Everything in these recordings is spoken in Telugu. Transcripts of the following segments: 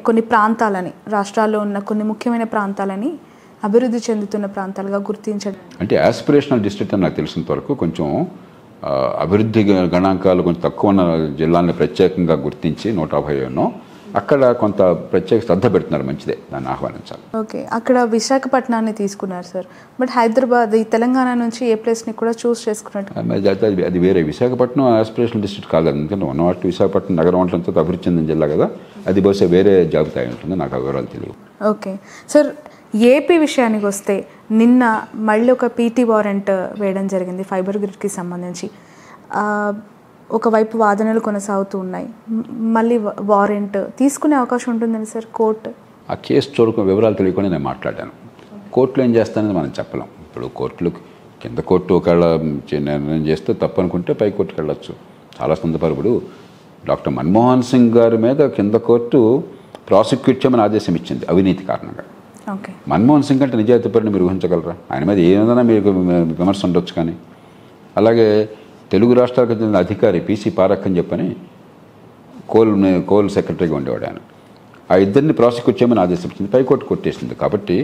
కొన్ని ప్రాంతాలని, రాష్ట్రాల్లో ఉన్న కొన్ని ముఖ్యమైన ప్రాంతాలని అభివృద్ధి చెందుతున్న ప్రాంతాలుగా గుర్తించడం అంటే యాస్పిరేషనల్ డిస్ట్రిక్ట్ అని నాకు తెలిసినంత వరకు కొంచెం అభివృద్ధి గణాంకాలు కొంచెం తక్కువ ఉన్న జిల్లాలను ప్రత్యేకంగా గుర్తించి 150 అక్కడ కొంత ప్రత్యేక శ్రద్ధ పెడుతున్నారు. మంచిదే, దాన్ని ఆహ్వానించాలి. ఓకే, అక్కడ విశాఖపట్నాన్ని తీసుకున్నారు సార్. బట్ హైదరాబాద్, ఈ తెలంగాణ నుంచి ఏ ప్లేస్ని కూడా చూస్ చేసుకున్నట్టు అది వేరే. విశాఖపట్నం ఆస్పిరేషనల్ డిస్ట్రిక్ట్ కాదు. ఎందుకంటే ఉన్నవాటి విశాఖపట్నం నగరం వంటలతో అభివృద్ధి చెందిన జిల్లా కదా, అది బహుశా వేరే జాబితా ఉంటుంది. నాకు ఆ వివరాలు తెలియదు. ఓకే సార్, ఏపీ విషయానికి వస్తే నిన్న మళ్ళీ ఒక పీటీ వారెంట్ వేయడం జరిగింది ఫైబర్ గ్రిడ్కి సంబంధించి. ఒకవైపు వాదనలు కొనసాగుతూ ఉన్నాయి, మళ్ళీ వారెంట్ తీసుకునే అవకాశం ఉంటుందండి సార్ కోర్టు? ఆ కేసు చూడకుండా వివరాలు తెలియకుండా నేను మాట్లాడాను. కోర్టులో ఏం చేస్తానని మనం చెప్పలేం. ఇప్పుడు కోర్టులు కింద కోర్టు ఒకవేళ నిర్ణయం చేస్తే తప్పు అనుకుంటే పై కోర్టుకు వెళ్ళొచ్చు. చాలా సందర్భాలు ఇప్పుడు డాక్టర్ మన్మోహన్ సింగ్ గారి మీద కింద కోర్టు ప్రాసిక్యూట్ చేయమని ఆదేశం ఇచ్చింది అవినీతి కారణంగా. మన్మోహన్ సింగ్ అంటే నిజాయితీ పడిని మీరు ఊహించగలరా? ఆయన మీద ఏదైనా మీకు విమర్శ ఉండొచ్చు. కానీ అలాగే తెలుగు రాష్ట్రాలకు చెందిన అధికారి పీసీ పారక్ అని చెప్పని కోల్ సెక్రటరీగా ఉండేవాడు ఆయన. ఆ ఇద్దరిని ప్రాసిక్యూట్ చేయమని ఆదేశించింది, పైకోర్టు కొట్టేసింది. కాబట్టి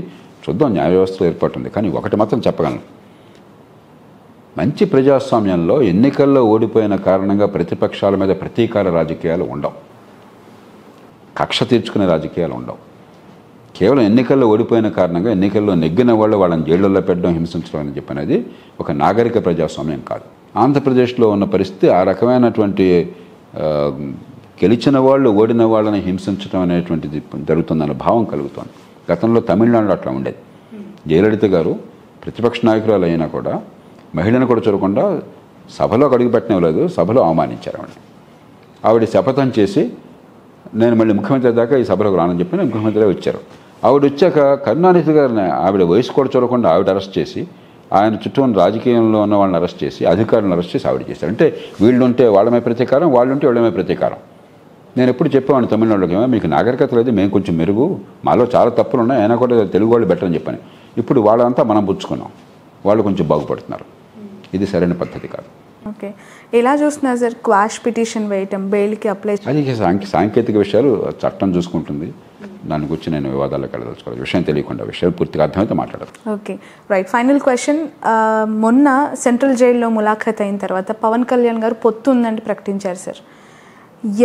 చూద్దాం, న్యాయ వ్యవస్థలో ఏర్పాటు ఉంది. కానీ ఒకటి మాత్రం చెప్పగలను, మంచి ప్రజాస్వామ్యంలో ఎన్నికల్లో ఓడిపోయిన కారణంగా ప్రతిపక్షాల మీద ప్రతీకార రాజకీయాలు ఉండవు, కక్ష తీర్చుకునే రాజకీయాలు ఉండవు. కేవలం ఎన్నికల్లో ఓడిపోయిన కారణంగా ఎన్నికల్లో నెగ్గిన వాళ్ళు వాళ్ళని జైళ్ళల్లో పెట్టడం, హింసించడం అని చెప్పనేది ఒక నాగరిక ప్రజాస్వామ్యం కాదు. ఆంధ్రప్రదేశ్లో ఉన్న పరిస్థితి ఆ రకమైనటువంటి గెలిచిన వాళ్ళు ఓడిన వాళ్ళని హింసించడం అనేటువంటిది జరుగుతుందన్న భావం కలుగుతుంది. గతంలో తమిళనాడులో అట్లా ఉండేది. జయలలిత గారు ప్రతిపక్ష నాయకురాలు అయినా కూడా మహిళను కూడా చూడకుండా సభలో అడుగుపెట్టనివ్వలేదు, సభలో అవమానించారు ఆవిడ. ఆవిడ శపథం చేసి నేను మళ్ళీ ముఖ్యమంత్రి దాకా ఈ సభలోకి రానని చెప్పి ముఖ్యమంత్రిగా వచ్చారు. ఆవిడ వచ్చాక కరుణానిధి గారిని ఆవిడ వయసు కూడా చూడకుండా ఆవిడ అరెస్ట్ చేసి, ఆయన చుట్టూ ఉన్న రాజకీయంలో ఉన్న వాళ్ళని అరెస్ట్ చేసి, అధికారులను అరెస్ట్ చేసి ఆవిడ చేశారు. అంటే వీళ్ళుంటే వాళ్ళమే ప్రతీకారం, వాళ్ళుంటే వాళ్ళమే ప్రతీకారం. నేను ఎప్పుడు చెప్పేవాడిని తమిళనాడులోకి, మీకు నాగరికత లేదు, మేము కొంచెం మెరుగు, మాలో చాలా తప్పులు ఉన్నాయి, అయినా కూడా తెలుగు వాళ్ళు బెటర్ అని చెప్పని. ఇప్పుడు వాళ్ళంతా మనం పుచ్చుకున్నాం, వాళ్ళు కొంచెం బాగుపడుతున్నారు. ఇది సరైన పద్ధతి కాదు. ఓకే, ఎలా చూస్తున్నారు సార్ క్వాష్ పిటిషన్ వేయటం, బెయిల్కి అప్లై? అది సాంకేతిక విషయాలు చట్టం చూసుకుంటుంది. దాని గురించి నేను వివాదాలకు వెళ్ళదలుచుకోవాలి. విషయం తెలియకుండా, విషయాలు పూర్తిగా అర్థమైతే మాట్లాడదు. Okay right, final question. మొన్న సెంట్రల్ జైల్లో ములాఖత్ అయిన తర్వాత పవన్ కళ్యాణ్ గారు పొత్తు ఉందని ప్రకటించారు సార్.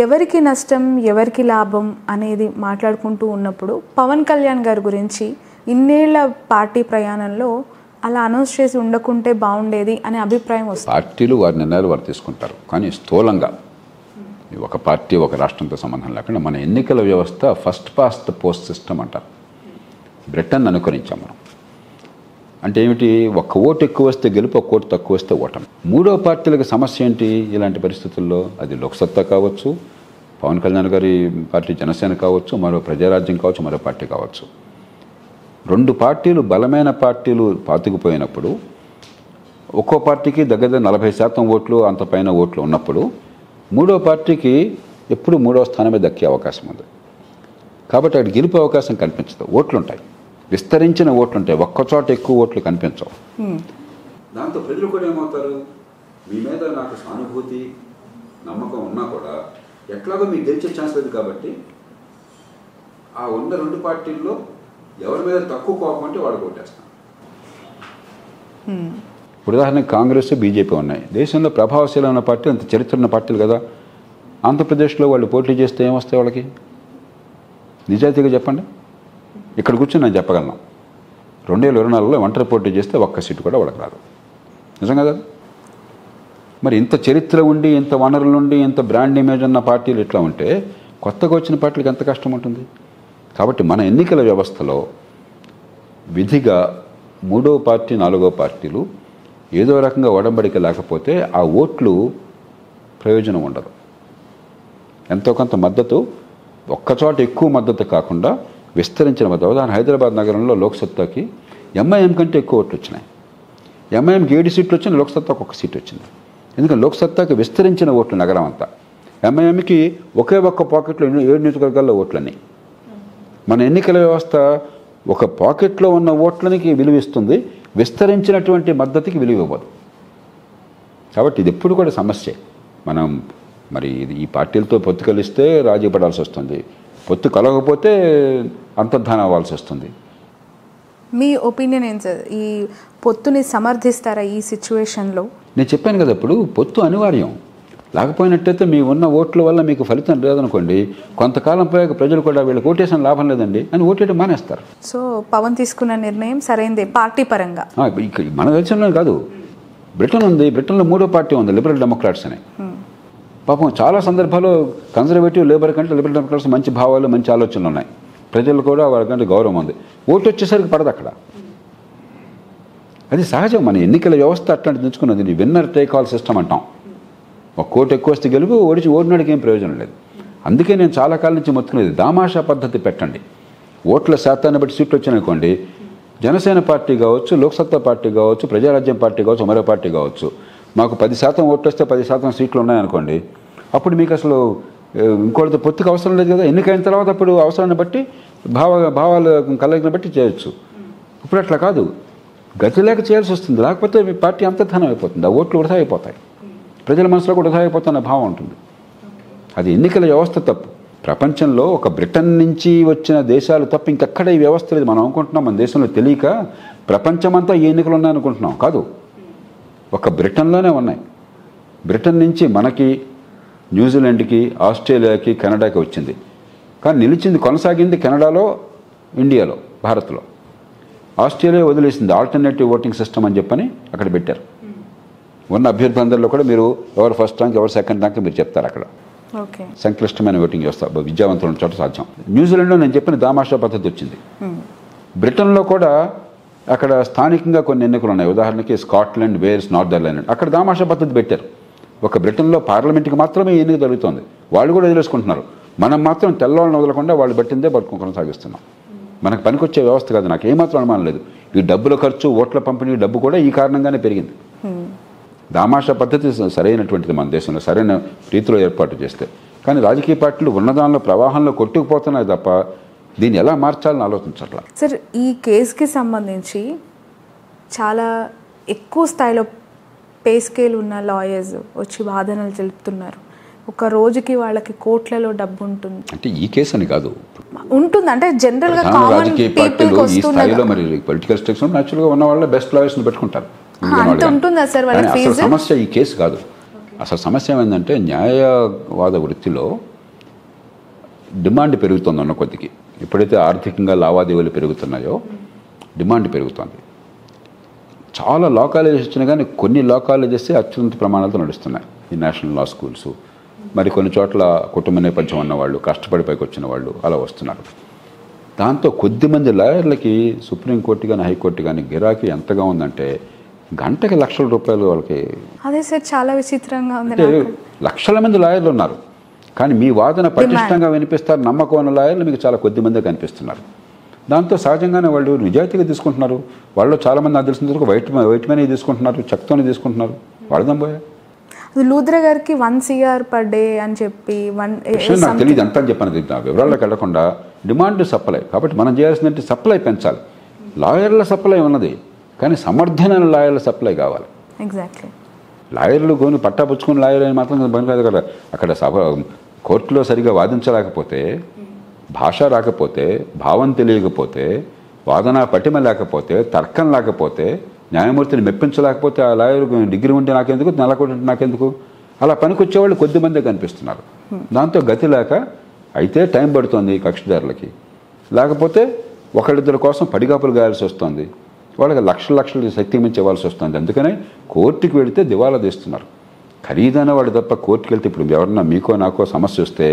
ఎవరికి నష్టం ఎవరికి లాభం అనేది మాట్లాడుకుంటూ ఉన్నప్పుడు పవన్ కళ్యాణ్ గారి గురించి ఇన్నేళ్ల పార్టీ ప్రయాణంలో అలా అనౌన్స్ చేసి ఉండకుంటే బాగుండేది అనే అభిప్రాయం వస్తుంది. పార్టీలు వారి నిర్ణయాలు వారు తీసుకుంటారు, కానీ స్థూలంగా ఒక పార్టీ ఒక రాష్ట్రంతో సంబంధం లేకుండా మన ఎన్నికల వ్యవస్థ first past the post system అంటారు. బ్రిటన్ అనుకరించాం మనం. అంటే ఏమిటి, ఒక్క ఓటు ఎక్కువ వస్తే గెలుపు, ఒక్క ఓటు తక్కువ వస్తే ఓటమి. మూడో పార్టీలకు సమస్య ఏంటి ఇలాంటి పరిస్థితుల్లో? అది లోక్సత్తా కావచ్చు, పవన్ కళ్యాణ్ గారి పార్టీ జనసేన కావచ్చు, మరో ప్రజారాజ్యం కావచ్చు, మరో పార్టీ కావచ్చు. రెండు పార్టీలు బలమైన పార్టీలు పాతుకుపోయినప్పుడు, ఒక్కో పార్టీకి దగ్గర 40% ఓట్లు అంతపైన ఓట్లు ఉన్నప్పుడు మూడో పార్టీకి ఎప్పుడు మూడవ స్థానమే దక్కే అవకాశం ఉంది. కాబట్టి అక్కడ గెలుపు అవకాశం కనిపించదు. ఓట్లుంటాయి, విస్తరించిన ఓట్లుంటాయి, ఒక్కచోట ఎక్కువ ఓట్లు కనిపించవు. దాంతో ప్రజలు కూడా ఏమవుతారు, మీ మీద నాకు సానుభూతి నమ్మకం ఉన్నా కూడా ఎట్లాగో మీకు గెలిచే ఛాన్స్ లేదు. కాబట్టి ఆ ఉన్న రెండు పార్టీల్లో ఎవరి మీద తక్కువ కోపం అంటే వాడు కొట్టేస్తాను. ఉదాహరణకు కాంగ్రెస్, బీజేపీ ఉన్నాయి. దేశంలో ప్రభావశీలమైన పార్టీ, అంత చరిత్ర ఉన్న పార్టీలు కదా. ఆంధ్రప్రదేశ్లో వాళ్ళు పోటీ చేస్తే ఏమొస్తాయి వాళ్ళకి? నిజాయితీగా చెప్పండి. ఇక్కడ కూర్చొని నేను చెప్పగలను, 2024లో ఒంటరి పోటీ చేస్తే ఒక్క సీటు కూడా వాళ్ళకి రాదు. నిజం కదా? మరి ఇంత చరిత్ర ఉండి, ఇంత వనరులు ఉండి, ఇంత బ్రాండ్ ఇమేజ్ ఉన్న పార్టీలు ఇట్లా ఉంటే కొత్తగా వచ్చిన పార్టీలకు ఎంత కష్టం ఉంటుంది. కాబట్టి మన ఎన్నికల వ్యవస్థలో విధిగా మూడో పార్టీ, నాలుగో పార్టీలు ఏదో రకంగా ఒడంబడిక లేకపోతే ఆ ఓట్లు ప్రయోజనం ఉండదు. ఎంతో కొంత మద్దతు, ఒక్కచోట ఎక్కువ మద్దతు కాకుండా విస్తరించిన మద్దతు. ఉదాహరణ హైదరాబాద్ నగరంలో లోక్సత్తాకి ఎంఐఎం కంటే ఎక్కువ ఓట్లు వచ్చినాయి. ఎంఐఎంకి 7 సీట్లు వచ్చినాయి, లోక్సత్తాకు 1 సీట్ వచ్చింది. ఎందుకంటే లోక్సత్తాకి విస్తరించిన ఓట్లు నగరం అంతా. ఎంఐఎంకి ఒకే ఒక్క పాకెట్లో 7 నియోజకవర్గాల్లో ఓట్లన్నీ. మన ఎన్నికల వ్యవస్థ ఒక పాకెట్లో ఉన్న ఓట్లనికి విలువిస్తుంది, విస్తరించినటువంటి మద్దతుకి విలువ ఇవ్వదు. కాబట్టి ఇది ఎప్పుడు కూడా సమస్యే. మనం మరి ఈ పార్టీలతో పొత్తు కలిస్తే రాజీ పడాల్సి వస్తుంది, పొత్తు కలగకపోతే అంతర్ధానం అవ్వాల్సి వస్తుంది. మీ ఒపీనియన్ ఏంటి సార్? ఈ పొత్తుని సమర్థిస్తారా ఈ సిచ్యువేషన్లో? నేను చెప్పాను కదా, ఇప్పుడు పొత్తు అనివార్యం. లేకపోయినట్టయితే మీ ఉన్న ఓట్ల వల్ల మీకు ఫలితం లేదనుకోండి, కొంతకాలం పోయాక ప్రజలు కూడా వీళ్ళకి ఓటేసిన లాభం లేదండి అని ఓటేయడం మానేస్తారు. సో పవన్ తీసుకున్న నిర్ణయం సరైనదే పార్టీ పరంగా. మన దేశంలో కాదు, బ్రిటన్ ఉంది. బ్రిటన్లో 3వ పార్టీ ఉంది, లిబరల్ డెమోక్రాట్స్ అని. పాపం చాలా సందర్భాల్లో కన్జర్వేటివ్ లేబర్ కంటే లిబరల్ డెమోక్రాట్స్ మంచి భావాలు, మంచి ఆలోచనలు ఉన్నాయి. ప్రజలు కూడా వాళ్ళకంటే గౌరవం ఉంది. ఓటు వచ్చేసరికి పడదు అక్కడ. అది సహజం. మన ఎన్నికల వ్యవస్థ అట్లాంటి తెచ్చుకున్నది. విన్నర్ టేక్ ఆల్ సిస్టమ్ అంటాం. ఒక కోటు ఎక్కువ వస్తే గెలుపు, ఓడినాడికి ఏం ప్రయోజనం లేదు. అందుకే నేను చాలా కాలం నుంచి మొత్తుకునేది, దామాషా పద్ధతి పెట్టండి. ఓట్ల శాతాన్ని బట్టి సీట్లు వచ్చాయనుకోండి, జనసేన పార్టీ కావచ్చు, లోక్సత్తా పార్టీ కావచ్చు, ప్రజారాజ్యం పార్టీ కావచ్చు, మరో పార్టీ కావచ్చు, మాకు 10% ఓట్లు వస్తే 10% సీట్లు ఉన్నాయనుకోండి, అప్పుడు మీకు అసలు ఇంకోటితో పొత్తుకు అవసరం లేదు కదా. ఎన్నికైన తర్వాత అప్పుడు అవసరాన్ని బట్టి భావాలు కలయికను బట్టి చేయొచ్చు. ఇప్పుడు అట్లా కాదు, గతి లేక చేయాల్సి వస్తుంది. లేకపోతే మీ పార్టీ అంతర్ధానం అయిపోతుంది, ఆ ఓట్లు వృధా అయిపోతాయి, ప్రజల మనసులో కూడా వృధా అయిపోతున్న భావం ఉంటుంది. అది ఎన్నికల వ్యవస్థ తప్పు. ప్రపంచంలో ఒక బ్రిటన్ నుంచి వచ్చిన దేశాలు తప్ప ఇంకెక్కడ ఈ వ్యవస్థ లేదు. మనం అనుకుంటున్నాం మన దేశంలో తెలియక ప్రపంచమంతా ఈ ఎన్నికలు ఉన్నాయనుకుంటున్నాం. కాదు, ఒక బ్రిటన్లోనే ఉన్నాయి. బ్రిటన్ నుంచి మనకి, న్యూజిలాండ్కి, ఆస్ట్రేలియాకి, కెనడాకి వచ్చింది. కానీ నిలిచింది, కొనసాగింది కెనడాలో, ఇండియాలో, భారత్లో. ఆస్ట్రేలియా వదిలేసింది. ఆల్టర్నేటివ్ ఓటింగ్ సిస్టమ్ అని చెప్పని అక్కడ పెట్టారు. ఉన్న అభ్యర్థులందరిలో కూడా మీరు ఎవరు ఫస్ట్ ర్యాంక్, ఎవరు సెకండ్ ర్యాంక్ మీరు చెప్తారు అక్కడ. సంక్లిష్టమైన ఓటింగ్ వ్యవస్థ విద్యావంతుల చోట సాధ్యం. న్యూజిలాండ్లో నేను చెప్పిన దామాషా పద్ధతి వచ్చింది. బ్రిటన్లో కూడా అక్కడ స్థానికంగా కొన్ని ఎన్నికలు ఉన్నాయి. ఉదాహరణకి స్కాట్లాండ్, వేల్స్, నార్దర్న్ ఐర్లాండ్, అక్కడ దామాషా పద్ధతి పెట్టారు. ఒక బ్రిటన్లో పార్లమెంట్కి మాత్రమే ఎన్నిక జరుగుతుంది. వాళ్ళు కూడా వదిలేసుకుంటున్నారు. మనం మాత్రం తెల్లవాళ్ళని వదలకుండా వాళ్ళు పెట్టిందే కొనసాగిస్తున్నాం. మనకు పనికొచ్చే వ్యవస్థ కాదు, నాకు ఏమాత్రం అనుమానం లేదు. ఈ డబ్బుల ఖర్చు, ఓట్ల పంపిణీ డబ్బు కూడా ఈ కారణంగానే పెరిగింది. దామాషా పద్ధతి సరైనటువంటిది మన దేశంలో, సరైన రీతిలో ఏర్పాటు చేస్తే. కానీ రాజకీయ పార్టీలు ఉన్నదానిలో ప్రవాహంలో కొట్టుకుపోతున్నాయి తప్ప దీన్ని ఎలా మార్చాలని ఆలోచించాలి. సార్, ఈ కేసుకి సంబంధించి చాలా ఎక్కువ స్థాయిలో పే స్కేల్ ఉన్న లాయర్స్ వచ్చి వాదనలు తెలుపుతున్నారు. ఒక రోజుకి వాళ్ళకి కోట్లలో డబ్బు ఉంటుంది. అంటే ఈ కేసు అని కాదు, ఉంటుంది. అంటే జనరల్ గా రాజకీయ పార్టీలు ఈ స్థాయిలో మరి పొలిటికల్ స్ట్రక్చర్ న్యాచురల్ గా ఉన్న వాళ్ళ బెస్ట్ లాయర్స్ పెట్టుకుంటారు. అసలు సమస్య ఈ కేసు కాదు. అసలు సమస్య ఏమైందంటే న్యాయవాద వృత్తిలో డిమాండ్ పెరుగుతుంది ఉన్న కొద్దికి. ఎప్పుడైతే ఆర్థికంగా లావాదేవీలు పెరుగుతున్నాయో డిమాండ్ పెరుగుతుంది. చాలా లా కాలేజెస్ వచ్చినా కానీ కొన్ని లా కాలేజెస్ అత్యున్నత ప్రమాణాలతో నడుస్తున్నాయి. ఈ నేషనల్ లా స్కూల్స్, మరి కొన్ని చోట్ల కుటుంబ నేపథ్యం ఉన్నవాళ్ళు, కష్టపడి పైకి వచ్చిన వాళ్ళు అలా వస్తున్నారు. దాంతో కొద్దిమంది లాయర్లకి సుప్రీంకోర్టు కానీ, హైకోర్టు కానీ గిరాకీ ఎంతగా ఉందంటే గంటకి లక్షల రూపాయలు వాళ్ళకి. అదే సార్, చాలా విచిత్రంగా ఉంది. అంటే లక్షల మంది లాయర్లు ఉన్నారు, కానీ మీ వాదన పటిష్టంగా వినిపిస్తారు నమ్మకం ఉన్న లాయర్లు మీకు చాలా కొద్ది మంది కనిపిస్తున్నారు. దాంతో సహజంగానే వాళ్ళు నిజాయితీగా తీసుకుంటున్నారు. వాళ్ళు చాలామంది నాకు తెలిసిన వైట్ మనీ తీసుకుంటున్నారు, చెక్తోనే తీసుకుంటున్నారు. వాళ్ళదాం పోయా లూద్రా గారికి 1 CR per day అని చెప్పి నాకు తెలియదు అంతా అని చెప్పాను. వివరాల్లోకి వెళ్లకుండా డిమాండ్ సప్లై కాబట్టి మనం చేయాల్సిందంటే సప్లై పెంచాలి. లాయర్ల సప్లై ఉన్నది, కానీ సమర్థమైన లాయర్ల సప్లై కావాలి. ఎగ్జాక్ట్లీ. లాయర్లు కొని పట్టాపుచ్చుకుని లాయర్ అని మాత్రం పని కాదు కదా. అక్కడ కోర్టులో సరిగా వాదించలేకపోతే, భాష రాకపోతే, భావం తెలియకపోతే, వాదన పటిమ లేకపోతే, తర్కం లేకపోతే, న్యాయమూర్తిని మెప్పించలేకపోతే ఆ లాయర్ డిగ్రీ ఉంటే నాకెందుకు, నెలకొంటే నాకెందుకు, అలా పనికొచ్చేవాళ్ళు కొద్దిమందే కనిపిస్తున్నారు. దాంతో గతి లేక అయితే టైం పడుతుంది కక్షిదారులకి, లేకపోతే ఒకళ్ళిద్దరి కోసం పడిగాపులు గాయాల్సి వస్తుంది. వాళ్ళకి లక్షలు శక్తి మించి ఇవ్వాల్సి వస్తుంది. అందుకనే కోర్టుకి వెళితే దివాలా తీస్తున్నారు. ఖరీదైన వాళ్ళు తప్ప కోర్టుకి వెళ్తే ఇప్పుడు ఎవరన్నా మీకో నాకో సమస్య వస్తే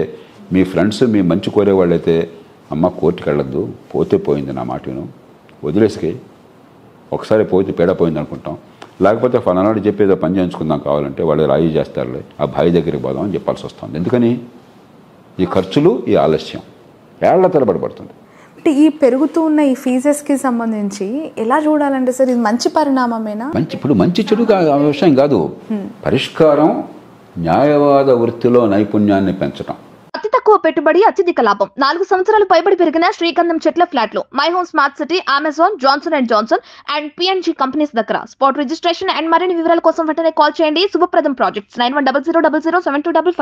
మీ ఫ్రెండ్స్ మీ మంచి కోరేవాళ్ళైతే అమ్మ కోర్టుకి వెళ్ళొద్దు, పోతే పోయింది నా మాటను వదిలేసుకి, ఒకసారి పోతే పీడ పోయింది అనుకుంటాం. లేకపోతే ఫలానాడు చెప్పేదో పని చేయించుకుందాం కావాలంటే వాళ్ళు రాయి చేస్తారులే, ఆ భాయి దగ్గరికి పోదాం అని చెప్పాల్సి వస్తుంది. ఎందుకని ఈ ఖర్చులు, ఈ ఆలస్యం ఏళ్ల తరబడి పడుతుంది. ఈ పెరుగుతూ ఉన్న ఈ ఫీజెస్కి సంబంధించి ఎలా చూడాలంటే సార్, ఇది మంచి పరిణామమేనా? ఇప్పుడు మంచి చెడు విషయం కాదు. పరిష్కారం న్యాయవాద వృత్తిలో నైపుణ్యాన్ని పెంచడం. అతి తక్కువ పెట్టుబడి, అత్యధిక లాభం. 4 సంవత్సరాలు పైబడి పెరిగిన శ్రీగంధం చెట్ల ఫ్లాట్లు my home smart city, Amazon, Johnson and Johnson and PNG companies దగ్గర. స్పాట్ రిజిస్ట్రేషన్ అండ్ మరిన్ని వివరాల కోసం వెంటనే కాల్ చేయండి. శుభప్రదం ప్రాజెక్ట్స్ 9100007255.